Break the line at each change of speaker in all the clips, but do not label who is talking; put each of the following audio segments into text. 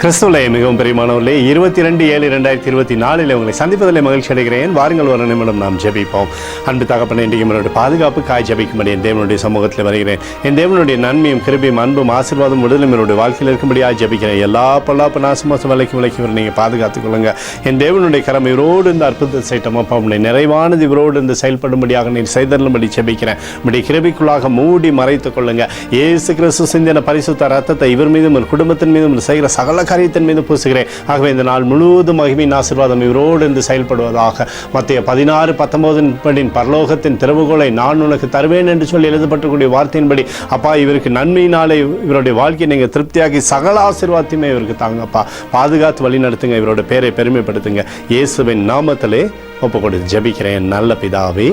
கிறிஸ்துவிலே மிகவும் பெரியமானவர்களே, 22/7/2024 உங்களை சந்திப்பதில் மகிழ்ச்சி அடைகிறேன். வாருங்கள், ஒரு நிமிடம் நாம் ஜெபிப்போம். அன்பு தகப்பனே, இன்றைக்கு என்னுடைய பாதுகாப்புக்காய் ஜெபிக்கும்படி என் தேவனுடைய சமூகத்தில் வருகிறேன். என் தேவனுடைய நன்மையும் கிருபையும் அன்பும் ஆசீர்வாதம் விடுதலும் என்னுடைய வாழ்க்கையில் இருக்கும்படியாக ஜெபிக்கிறேன். எல்லா பொல்லாப்பு நாசமாசம் விலைக்கு நீங்கள் பாதுகாத்துக் கொள்ளுங்க. என் தேவனுடைய கரம் இவரோடு இந்த அற்புதத்தை செய்யட்டோம். உன்னை நிறைவானது இவரோடு இந்த செயல்படும்படியாக நீர் செய்தருளும்படி ஜெபிக்கிறேன். உடைய கிருபைக்குள்ளாக மூடி மறைத்துக் கொள்ளுங்க. இயேசு கிறிஸ்து சிந்தின பரிசுத்த ரத்தத்தை இவர் மீதும் ஒரு குடும்பத்தின் மீதும் செய்கிற சகல காரியத்தின் மீது பூசுகிறேன். ஆகவே இந்த நாள் முழுவதும் மகிமையின் ஆசீர்வாதம் இவரோடு இருந்து செயல்படுவதாக. மத்திய 16:19 பரலோகத்தின் திறவுகோலை நான் உனக்கு தருவேன் என்று சொல்லி எழுதப்பட்டக்கூடிய வார்த்தையின்படி அப்பா, இவருக்கு நன்மையினாலே இவருடைய வாழ்க்கையை நீங்கள் திருப்தியாக்கி சகல ஆசீர்வாதத்தையுமே இவருக்கு தாங்கப்பா. பாதுகாத்து வழி நடத்துங்க. இவரோட பேரை பெருமைப்படுத்துங்க. இயேசுவின் நாமத்திலே ஒப்பு கொடுத்து ஜெபிக்கிறேன் நல்ல பிதாவே,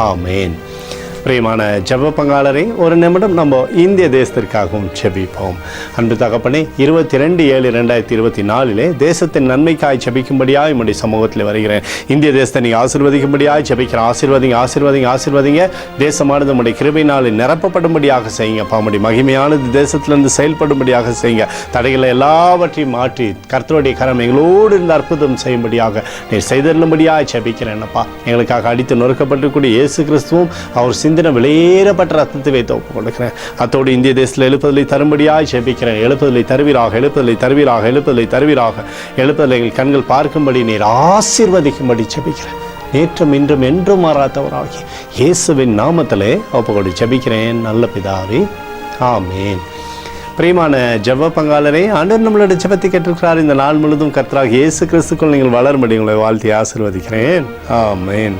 ஆமேன். பிரியமான ஜெப பங்காளரை, ஒரு நிமிடம் நம்ம இந்திய தேசத்திற்காகவும் ஜெபிப்போம். அன்பு தகப்பனே, 22/7/2024 தேசத்தின் நன்மைக்காய் ஜெபிக்கும்படியாக என்னுடைய சமூகத்தில் வருகிறேன். இந்திய தேசத்தை நீங்கள் ஆசீர்வதிக்கும்படியாக ஜெபிக்கிறேன். ஆசீர்வதிங்க. தேசமானது நம்முடைய கிருபையினால் நிரப்பப்படும்படியாக செய்யுங்க. நம்முடைய மகிமையானது தேசத்திலிருந்து செயல்படும்படியாக செய்யுங்க. தடைகளை எல்லாவற்றையும் மாற்றி கர்த்தருடைய கரம் எங்களோடு இருந்து அற்புதம் செய்யும்படியாக நீர் செய்தருளும்படியாக ஜெபிக்கிறேன். அப்பா, எங்களுக்காக அடித்து நொறுக்கப்பட்டிருக்கூடிய இயேசு கிறிஸ்துவும் அவர் சிந்தின விலையேறப்பட்ட ரத்தத்தை வைத்து ஒப்புக் கொடுக்கிறேன். அத்தோடு இந்திய தேசத்தில் எழுப்புதலை தரும்படியாய் ஜெபிக்கிறேன். எழுப்புதலை தருவீராக. எழுப்புதலை எங்கள் கண்கள் பார்க்கும்படி நீர் ஆசீர்வதிக்கும்படி ஜெபிக்கிறேன். நேற்றும் இன்றும் என்றும் மாறாதவராகி இயேசுவின் நாமத்திலே ஒப்புக்கொண்டு ஜெபிக்கிறேன் நல்ல பிதாவே, ஆமேன். பிரியமான ஜெப பங்காளரே, ஆண்டவர் நம்மளுடைய ஜெபத்தை கேட்டிருக்கிறார். இந்த நாள் முழுவதும் கர்த்தராகிய இயேசு கிறிஸ்துக்குள் நீங்கள் வளரும்படி உங்களை வாழ்த்தி ஆசீர்வதிக்கிறேன். ஆமேன்.